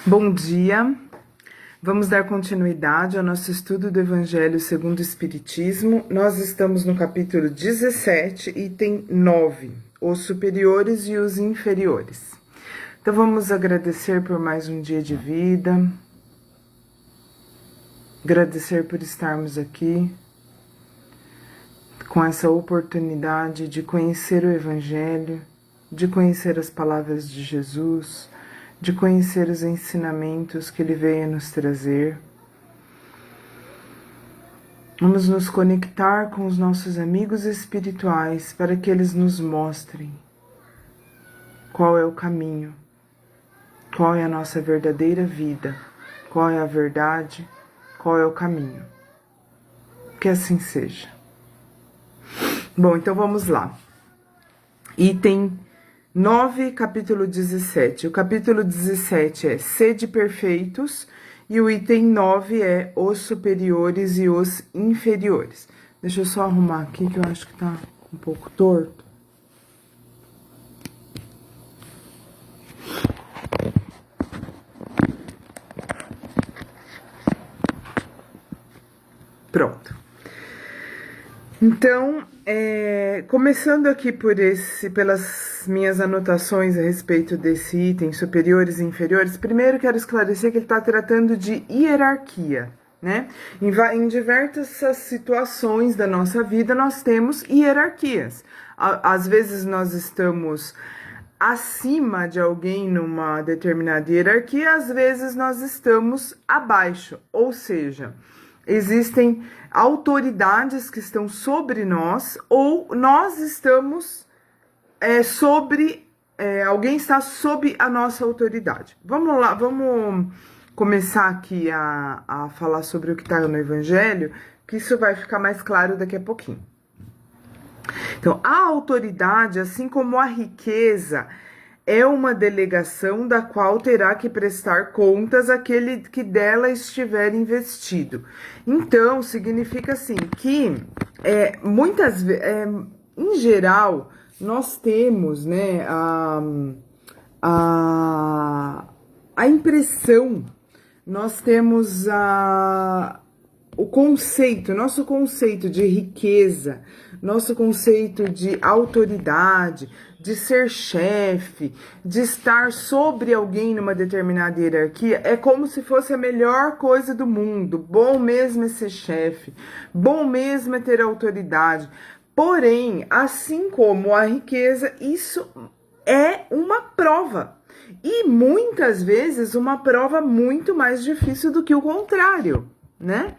Bom dia, vamos dar continuidade ao nosso estudo do Evangelho segundo o Espiritismo. Nós estamos no capítulo 17, item 9, os superiores e os inferiores. Então vamos agradecer por mais um dia de vida, agradecer por estarmos aqui com essa oportunidade de conhecer o Evangelho, de conhecer as palavras de Jesus, de conhecer os ensinamentos que Ele veio nos trazer. Vamos nos conectar com os nossos amigos espirituais para que eles nos mostrem qual é o caminho, qual é a nossa verdadeira vida, qual é a verdade, qual é o caminho. Que assim seja. Bom, então vamos lá. Item 9, capítulo 17. O capítulo 17 é Sede Perfeitos e o item 9 é Os Superiores e os Inferiores. Deixa eu só arrumar aqui que eu acho que tá um pouco torto. Pronto. Então, começando aqui pelas minhas anotações a respeito desse item, superiores e inferiores, primeiro quero esclarecer que ele está tratando de hierarquia, né? Em diversas situações da nossa vida nós temos hierarquias. Às vezes nós estamos acima de alguém numa determinada hierarquia, às vezes nós estamos abaixo, ou seja, existem autoridades que estão sobre nós ou nós estamos alguém está sob a nossa autoridade. Vamos lá, vamos começar aqui a falar sobre o que está no Evangelho, que isso vai ficar mais claro daqui a pouquinho. Então, a autoridade, assim como a riqueza, é uma delegação da qual terá que prestar contas aquele que dela estiver investido. Então, significa assim que muitas vezes, em geral, nós temos, né, a impressão, nós temos o conceito, nosso conceito de riqueza, nosso conceito de autoridade, de ser chefe, de estar sobre alguém numa determinada hierarquia, é como se fosse a melhor coisa do mundo. Bom mesmo é ser chefe, bom mesmo é ter autoridade. Porém, assim como a riqueza, isso é uma prova. E muitas vezes uma prova muito mais difícil do que o contrário, né?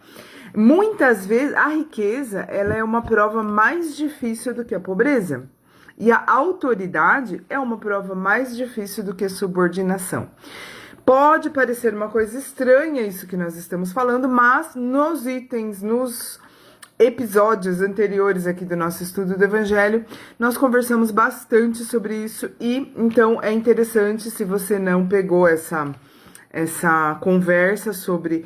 Muitas vezes a riqueza, ela é uma prova mais difícil do que a pobreza. E a autoridade é uma prova mais difícil do que a subordinação. Pode parecer uma coisa estranha isso que nós estamos falando, mas nos episódios anteriores aqui do nosso estudo do Evangelho, nós conversamos bastante sobre isso e então é interessante, se você não pegou essa conversa sobre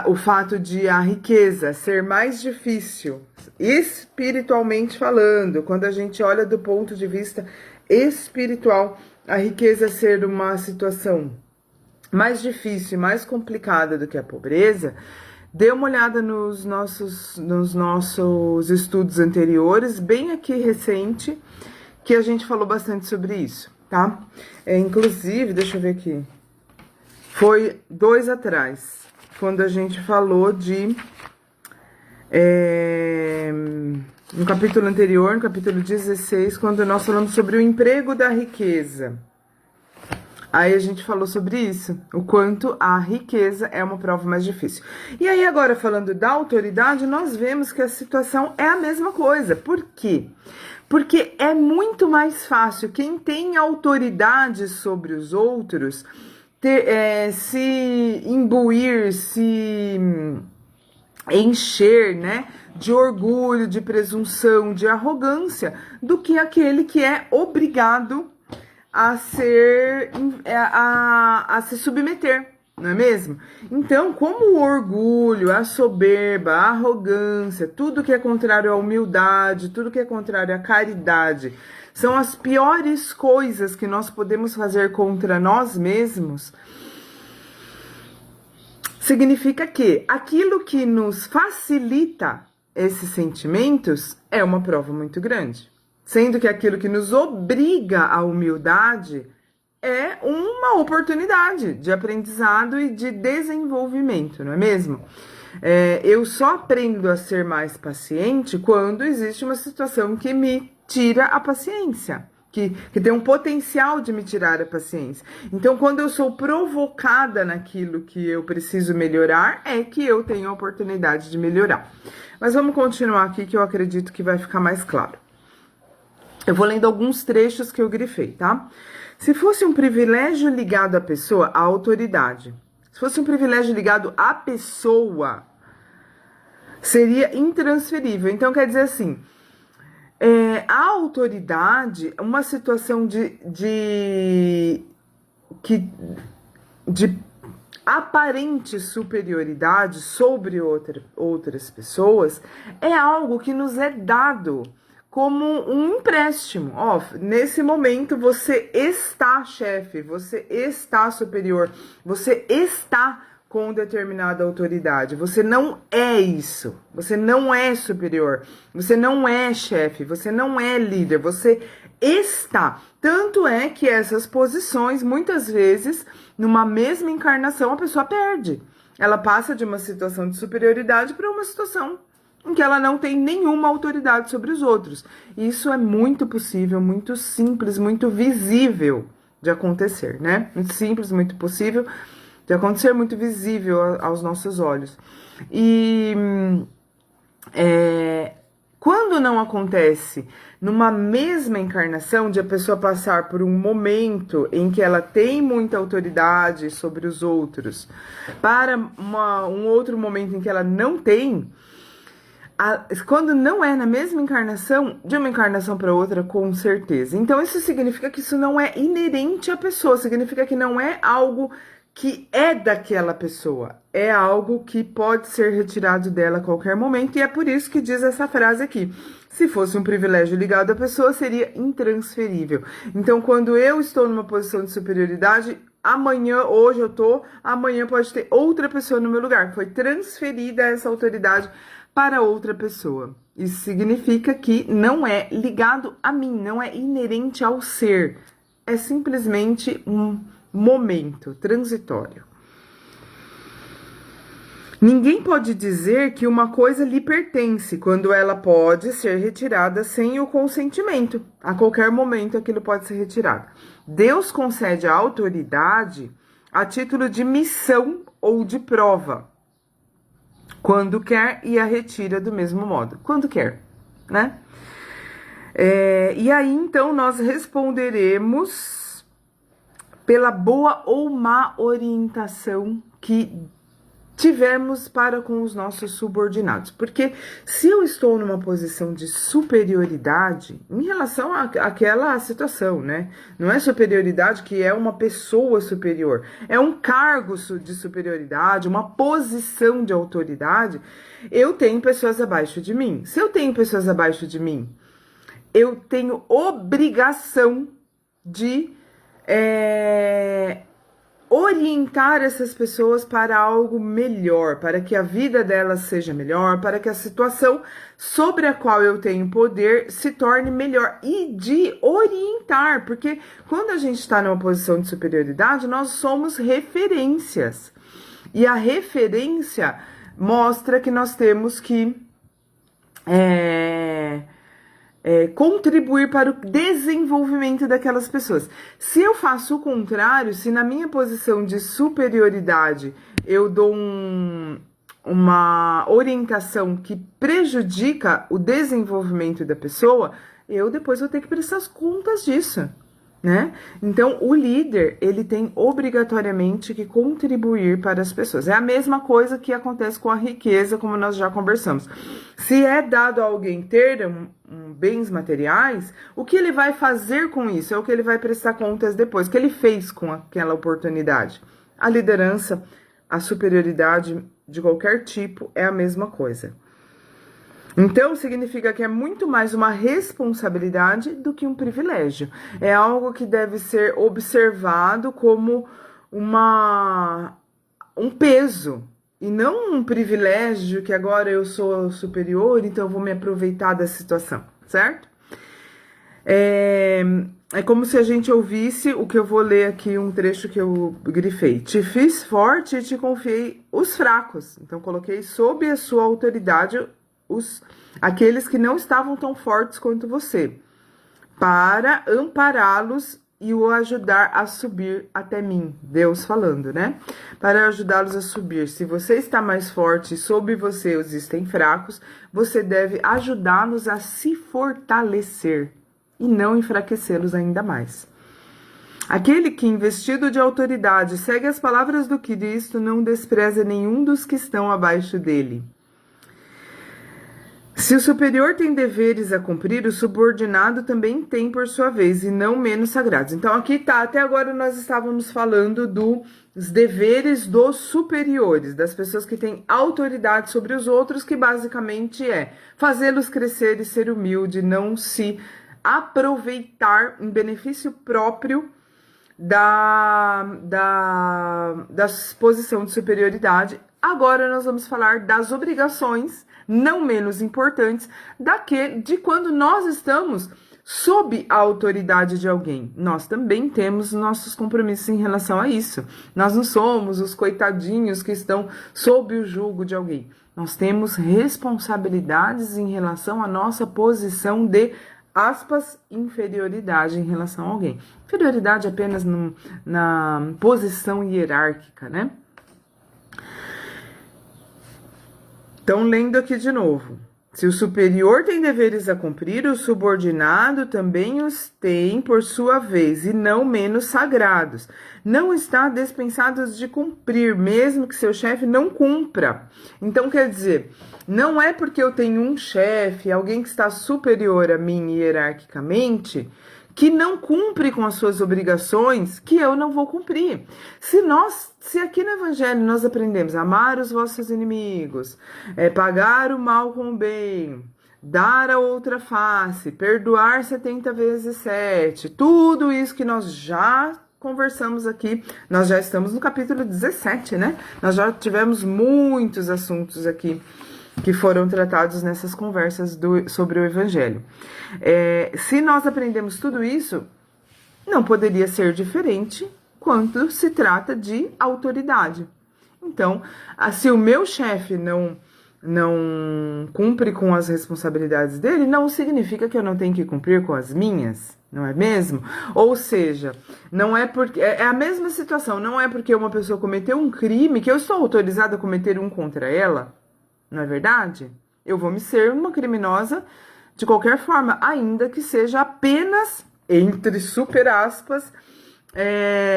o fato de a riqueza ser mais difícil, espiritualmente falando, quando a gente olha do ponto de vista espiritual, a riqueza ser uma situação mais difícil e mais complicada do que a pobreza. Dê uma olhada nos nossos estudos anteriores, bem aqui recente, que a gente falou bastante sobre isso, tá? Inclusive, deixa eu ver aqui, foi 2 atrás, quando a gente falou no capítulo anterior, no capítulo 16, quando nós falamos sobre o emprego da riqueza. Aí a gente falou sobre isso, o quanto a riqueza é uma prova mais difícil. E aí agora, falando da autoridade, nós vemos que a situação é a mesma coisa. Por quê? Porque é muito mais fácil quem tem autoridade sobre os outros se imbuir, se encher, né, de orgulho, de presunção, de arrogância, do que aquele que é obrigado a se submeter, não é mesmo? Então, como o orgulho, a soberba, a arrogância, tudo que é contrário à humildade, tudo que é contrário à caridade, são as piores coisas que nós podemos fazer contra nós mesmos. significa que aquilo que nos facilita esses sentimentos é uma prova muito grande. Sendo que aquilo que nos obriga à humildade é uma oportunidade de aprendizado e de desenvolvimento, não é mesmo? Eu só aprendo a ser mais paciente quando existe uma situação que me tira a paciência, que tem um potencial de me tirar a paciência. Então, quando eu sou provocada naquilo que eu preciso melhorar, é que eu tenho a oportunidade de melhorar. Mas vamos continuar aqui que eu acredito que vai ficar mais claro. Eu vou lendo alguns trechos que eu grifei, tá? Se fosse um privilégio ligado à pessoa, à autoridade, se fosse um privilégio ligado à pessoa, seria intransferível. Então, quer dizer assim, a autoridade, uma situação de aparente superioridade sobre outras pessoas, é algo que nos é dado como um empréstimo. Nesse momento você está chefe, você está superior, você está com determinada autoridade. Você não é isso, você não é superior, você não é chefe, você não é líder, você está. Tanto é que essas posições, muitas vezes, numa mesma encarnação, a pessoa perde. Ela passa de uma situação de superioridade para uma situação em que ela não tem nenhuma autoridade sobre os outros. Isso é muito possível, muito simples, muito visível de acontecer, né? Muito simples, muito possível de acontecer, muito visível aos nossos olhos. E quando não acontece numa mesma encarnação, de a pessoa passar por um momento em que ela tem muita autoridade sobre os outros, para um outro momento em que ela não tem, quando não é na mesma encarnação, de uma encarnação para outra, com certeza. Então, isso significa que isso não é inerente à pessoa, significa que não é algo que é daquela pessoa, é algo que pode ser retirado dela a qualquer momento, e é por isso que diz essa frase aqui: se fosse um privilégio ligado à pessoa, seria intransferível. Então, quando eu estou numa posição de superioridade, hoje eu tô, amanhã pode ter outra pessoa no meu lugar, foi transferida essa autoridade para outra pessoa. Isso significa que não é ligado a mim, não é inerente ao ser, é simplesmente um momento transitório. Ninguém pode dizer que uma coisa lhe pertence quando ela pode ser retirada sem o consentimento. A qualquer momento aquilo pode ser retirado. Deus concede a autoridade a título de missão ou de prova, quando quer, e a retira do mesmo modo, quando quer, né? E aí, então, nós responderemos pela boa ou má orientação que tivemos para com os nossos subordinados. Porque se eu estou numa posição de superioridade em relação àquela situação, né? Não é superioridade que é uma pessoa superior, é um cargo de superioridade, uma posição de autoridade. Eu tenho pessoas abaixo de mim. Se eu tenho pessoas abaixo de mim, eu tenho obrigação de orientar essas pessoas para algo melhor, para que a vida delas seja melhor, para que a situação sobre a qual eu tenho poder se torne melhor, e de orientar, porque quando a gente está numa posição de superioridade, nós somos referências, e a referência mostra que nós temos que contribuir para o desenvolvimento daquelas pessoas. Se eu faço o contrário, se na minha posição de superioridade eu dou uma orientação que prejudica o desenvolvimento da pessoa, eu depois vou ter que prestar as contas disso, né? Então, o líder, ele tem obrigatoriamente que contribuir para as pessoas. É a mesma coisa que acontece com a riqueza, como nós já conversamos. Se é dado a alguém ter bens materiais, o que ele vai fazer com isso? É o que ele vai prestar contas depois. O que ele fez com aquela oportunidade? A liderança, a superioridade de qualquer tipo é a mesma coisa. Então, significa que é muito mais uma responsabilidade do que um privilégio. É algo que deve ser observado como um peso e não um privilégio que agora eu sou superior, então eu vou me aproveitar da situação, certo? É como se a gente ouvisse o que eu vou ler aqui, um trecho que eu grifei. Te fiz forte e te confiei os fracos. Então, coloquei sob a sua autoridade aqueles que não estavam tão fortes quanto você, para ampará-los e o ajudar a subir até mim. Deus falando, né? Para ajudá-los a subir. Se você está mais forte e sob você existem fracos, você deve ajudá-los a se fortalecer e não enfraquecê-los ainda mais. Aquele que, investido de autoridade, segue as palavras do Cristo, não despreza nenhum dos que estão abaixo dele. Se o superior tem deveres a cumprir, o subordinado também tem por sua vez, e não menos sagrados. Então aqui tá, até agora nós estávamos falando dos deveres dos superiores, das pessoas que têm autoridade sobre os outros, que basicamente é fazê-los crescer e ser humilde, não se aproveitar em benefício próprio da posição de superioridade. Agora nós vamos falar das obrigações, não menos importantes, de quando nós estamos sob a autoridade de alguém. Nós também temos nossos compromissos em relação a isso. Nós não somos os coitadinhos que estão sob o jugo de alguém. Nós temos responsabilidades em relação à nossa posição de aspas, inferioridade em relação a alguém. Inferioridade apenas na posição hierárquica, né? Então, lendo aqui de novo. Se o superior tem deveres a cumprir, o subordinado também os tem por sua vez, e não menos sagrados. Não está dispensados de cumprir, mesmo que seu chefe não cumpra. Então, quer dizer, não é porque eu tenho um chefe, alguém que está superior a mim hierarquicamente, que não cumpre com as suas obrigações, que eu não vou cumprir. Se aqui no Evangelho nós aprendemos a amar os vossos inimigos, pagar o mal com o bem, dar a outra face, perdoar 70 vezes 7, tudo isso que nós já conversamos aqui, nós já estamos no capítulo 17, né? Nós já tivemos muitos assuntos aqui que foram tratados nessas conversas sobre o Evangelho. Se nós aprendemos tudo isso, não poderia ser diferente quando se trata de autoridade. Então, se o meu chefe não cumpre com as responsabilidades dele, não significa que eu não tenho que cumprir com as minhas, não é mesmo? Ou seja, não é porque é a mesma situação, não é porque uma pessoa cometeu um crime que eu estou autorizada a cometer um contra ela. Não é verdade? Eu vou me ser uma criminosa de qualquer forma, ainda que seja apenas, entre super aspas,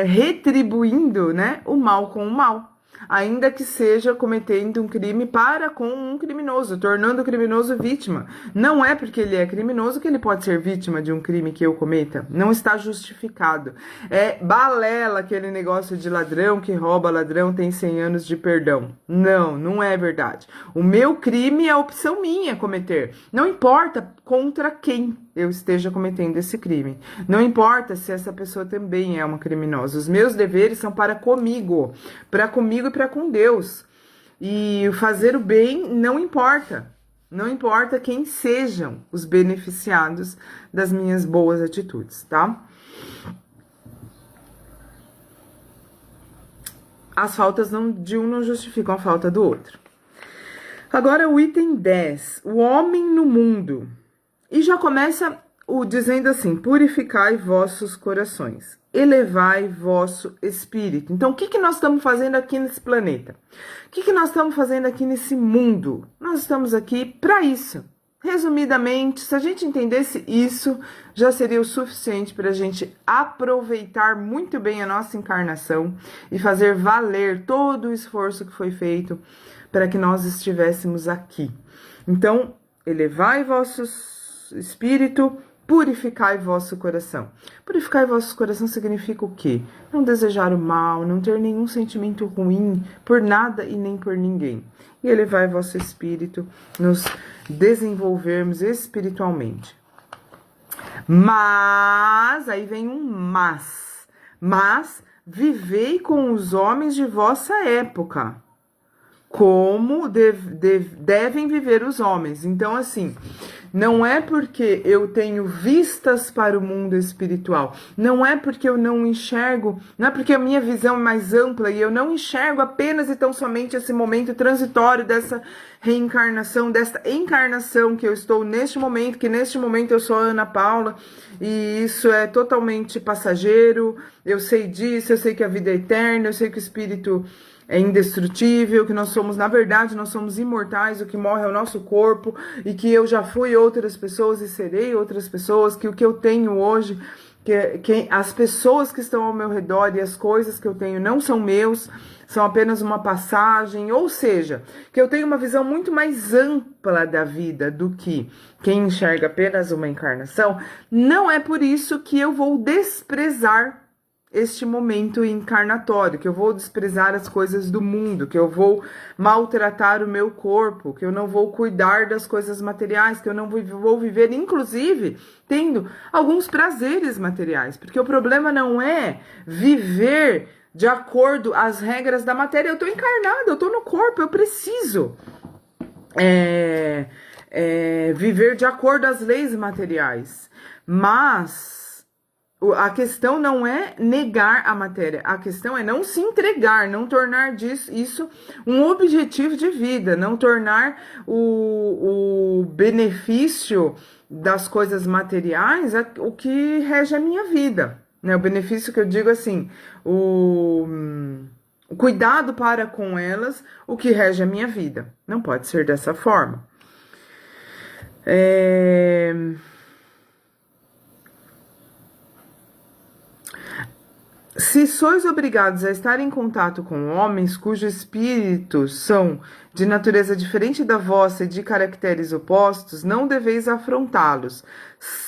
retribuindo, né, o mal com o mal. Ainda que seja cometendo um crime para com um criminoso, tornando o criminoso vítima. Não é porque ele é criminoso que ele pode ser vítima de um crime que eu cometa. Não está justificado. É balela aquele negócio de ladrão que rouba ladrão tem 100 anos de perdão. Não, não é verdade. O meu crime é a opção minha cometer. Não importa contra quem eu esteja cometendo esse crime. Não importa se essa pessoa também é uma criminosa. Os meus deveres são para comigo e para com Deus. E fazer o bem não importa. Não importa quem sejam os beneficiados das minhas boas atitudes, tá? As faltas de um não justificam a falta do outro. Agora o item 10. O homem no mundo. E já começa dizendo assim, purificai vossos corações, elevai vosso espírito. Então, o que nós estamos fazendo aqui nesse planeta? O que nós estamos fazendo aqui nesse mundo? Nós estamos aqui para isso. Resumidamente, se a gente entendesse isso, já seria o suficiente para a gente aproveitar muito bem a nossa encarnação e fazer valer todo o esforço que foi feito para que nós estivéssemos aqui. Então, elevai vossos espírito, purificai vosso coração. Purificar vosso coração significa o quê? Não desejar o mal, não ter nenhum sentimento ruim por nada e nem por ninguém. E elevai vosso espírito, nos desenvolvermos espiritualmente. Mas, aí vem um mas vivei com os homens de vossa época, como devem viver os homens. Então, assim, não é porque eu tenho vistas para o mundo espiritual, não é porque eu não enxergo, não é porque a minha visão é mais ampla e eu não enxergo apenas e tão somente esse momento transitório dessa reencarnação, desta encarnação que eu estou neste momento, que neste momento eu sou a Ana Paula e isso é totalmente passageiro, eu sei disso, eu sei que a vida é eterna, eu sei que o espírito é indestrutível, que nós somos, na verdade, nós somos imortais, o que morre é o nosso corpo, e que eu já fui outras pessoas e serei outras pessoas, que o que eu tenho hoje, que as pessoas que estão ao meu redor e as coisas que eu tenho não são meus, são apenas uma passagem, ou seja, que eu tenho uma visão muito mais ampla da vida do que quem enxerga apenas uma encarnação. Não é por isso que eu vou desprezar este momento encarnatório, que eu vou desprezar as coisas do mundo, que eu vou maltratar o meu corpo, que eu não vou cuidar das coisas materiais, que eu não vou viver, inclusive, tendo alguns prazeres materiais, porque o problema não é viver de acordo às regras da matéria. Eu tô encarnada, eu tô no corpo, eu preciso viver de acordo às leis materiais, mas a questão não é negar a matéria, a questão é não se entregar, não tornar isso um objetivo de vida, não tornar o benefício das coisas materiais o que rege a minha vida, né? O benefício que eu digo assim, o cuidado para com elas, o que rege a minha vida. Não pode ser dessa forma. Se sois obrigados a estar em contato com homens cujos espíritos são de natureza diferente da vossa e de caracteres opostos, não deveis afrontá-los,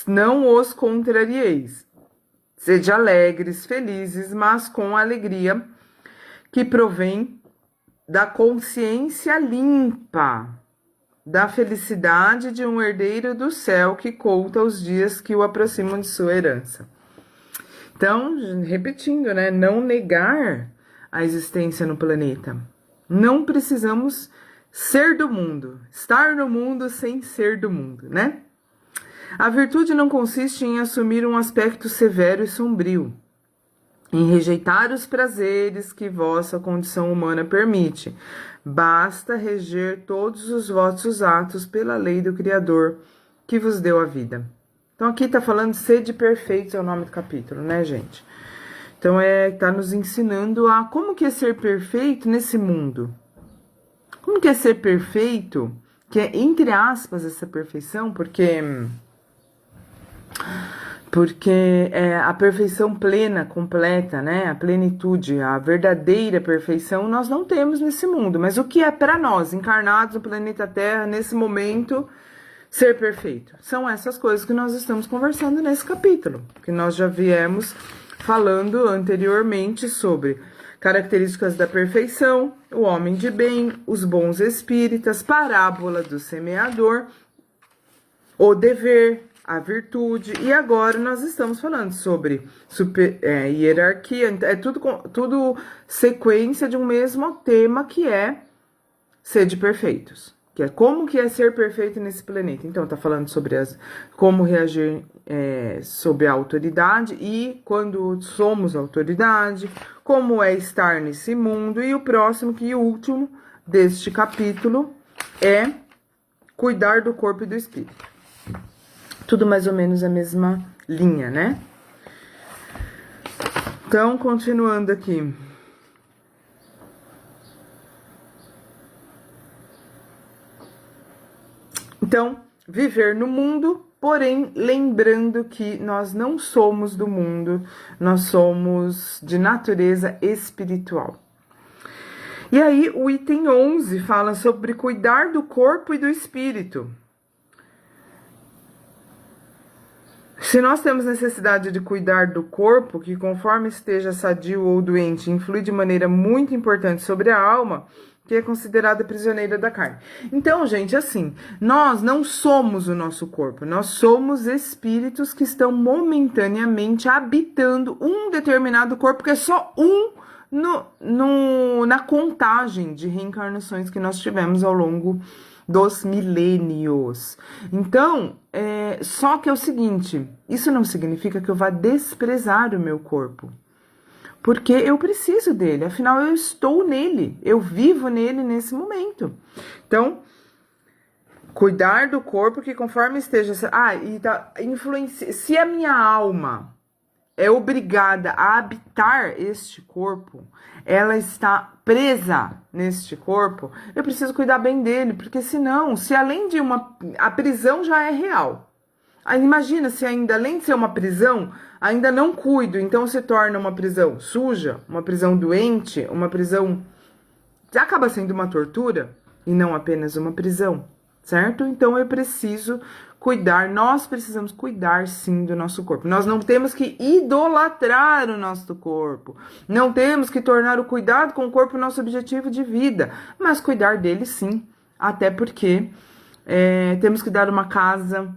não os contrarieis. Sede alegres, felizes, mas com alegria que provém da consciência limpa, da felicidade de um herdeiro do céu que conta os dias que o aproximam de sua herança. Então, repetindo, né? Não negar a existência no planeta. Não precisamos ser do mundo, estar no mundo sem ser do mundo, né? A virtude não consiste em assumir um aspecto severo e sombrio, em rejeitar os prazeres que vossa condição humana permite. Basta reger todos os vossos atos pela lei do Criador que vos deu a vida. Então, aqui tá falando sede perfeitos, é o nome do capítulo, né, gente? Então, tá nos ensinando a como que é ser perfeito nesse mundo. Como que é ser perfeito, que é entre aspas essa perfeição, porque é a perfeição plena, completa, né? A plenitude, a verdadeira perfeição nós não temos nesse mundo. Mas o que é para nós, encarnados no planeta Terra, nesse momento, ser perfeito? São essas coisas que nós estamos conversando nesse capítulo, que nós já viemos falando anteriormente sobre características da perfeição, o homem de bem, os bons espíritas, parábola do semeador, o dever, a virtude, e agora nós estamos falando sobre hierarquia, é tudo sequência de um mesmo tema que é sede perfeitos. Que é como que é ser perfeito nesse planeta. Então, tá falando sobre como reagir sob a autoridade e quando somos autoridade, como é estar nesse mundo. E o próximo, que o último deste capítulo, é cuidar do corpo e do espírito. Tudo mais ou menos a mesma linha, né? Então, continuando aqui. Então, viver no mundo, porém, lembrando que nós não somos do mundo, nós somos de natureza espiritual. E aí, o item 11 fala sobre cuidar do corpo e do espírito. Se nós temos necessidade de cuidar do corpo, que conforme esteja sadio ou doente, influi de maneira muito importante sobre a alma, que é considerada prisioneira da carne. Então, gente, assim, nós não somos o nosso corpo, nós somos espíritos que estão momentaneamente habitando um determinado corpo, que é só um na contagem de reencarnações que nós tivemos ao longo dos milênios. Então, só que é o seguinte, isso não significa que eu vá desprezar o meu corpo. Porque eu preciso dele, afinal eu estou nele, eu vivo nele nesse momento. Então, cuidar do corpo que conforme esteja... se a minha alma é obrigada a habitar este corpo, ela está presa neste corpo, eu preciso cuidar bem dele, porque senão, se além de a prisão já é real. Aí imagina se ainda, além de ser uma prisão, ainda não cuido, então se torna uma prisão suja, uma prisão doente, uma prisão... acaba sendo uma tortura e não apenas uma prisão, certo? Então eu preciso cuidar, nós precisamos cuidar sim do nosso corpo. Nós não temos que idolatrar o nosso corpo, não temos que tornar o cuidado com o corpo nosso objetivo de vida, mas cuidar dele sim, até porque temos que dar uma casa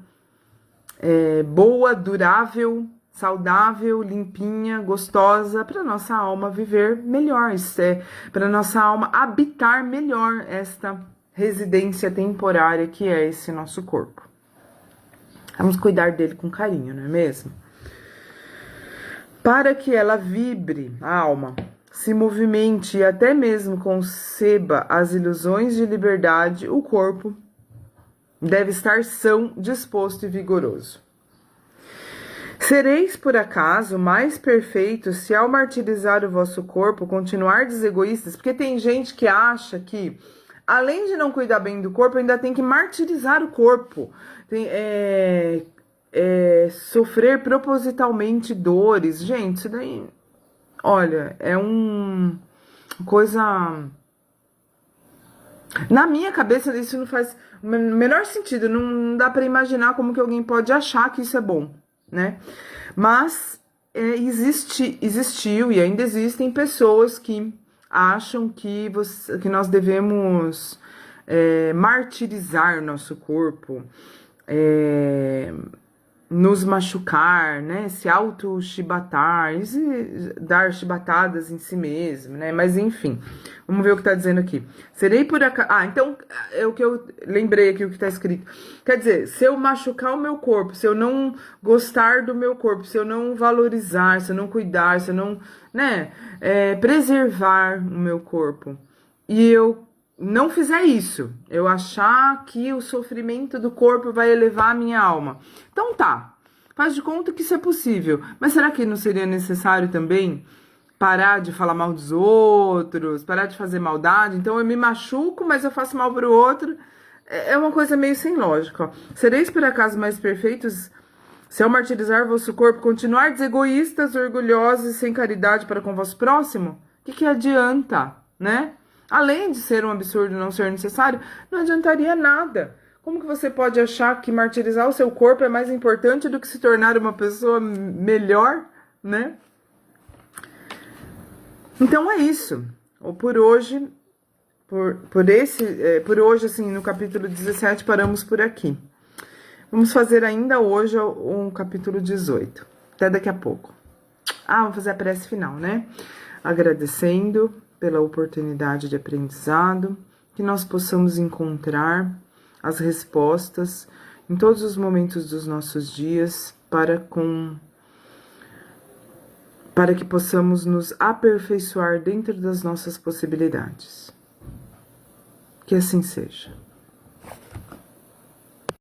boa, durável, saudável, limpinha, gostosa, para nossa alma viver melhor, para nossa alma habitar melhor esta residência temporária que é esse nosso corpo. Vamos cuidar dele com carinho, não é mesmo? Para que ela vibre, a alma, se movimente e até mesmo conceba as ilusões de liberdade, o corpo deve estar são, disposto e vigoroso. Sereis, por acaso, mais perfeitos se ao martirizar o vosso corpo continuar desegoístas? Porque tem gente que acha que, além de não cuidar bem do corpo, ainda tem que martirizar o corpo. Sofrer propositalmente dores. Gente, isso daí, olha, é coisa... Na minha cabeça, isso não faz o menor sentido. Não dá para imaginar como que alguém pode achar que isso é bom, né? Mas existiu e ainda existem pessoas que acham que nós devemos martirizar nosso corpo, nos machucar, né? Se auto-chibatar, dar chibatadas em si mesmo, né? Mas enfim, vamos ver o que tá dizendo aqui. Serei por acaso... então é o que eu lembrei aqui, o que tá escrito. Quer dizer, se eu machucar o meu corpo, se eu não gostar do meu corpo, se eu não valorizar, se eu não cuidar, se eu não, né, preservar o meu corpo, e eu não fizer isso, eu achar que o sofrimento do corpo vai elevar a minha alma. Então tá, faz de conta que isso é possível. Mas será que não seria necessário também parar de falar mal dos outros, parar de fazer maldade? Então eu me machuco, mas eu faço mal pro outro. É uma coisa meio sem lógica, ó. Sereis por acaso mais perfeitos se ao martirizar vosso corpo continuar desegoístas, orgulhosos e sem caridade para com o vosso próximo? O que adianta, né? Além de ser um absurdo não ser necessário, não adiantaria nada. Como que você pode achar que martirizar o seu corpo é mais importante do que se tornar uma pessoa melhor, né? Então é isso. Por hoje, por hoje, assim, no capítulo 17, paramos por aqui. Vamos fazer ainda hoje um capítulo 18. Até daqui a pouco. Vamos fazer a prece final, né? Agradecendo pela oportunidade de aprendizado, que nós possamos encontrar as respostas em todos os momentos dos nossos dias para que possamos nos aperfeiçoar dentro das nossas possibilidades. Que assim seja.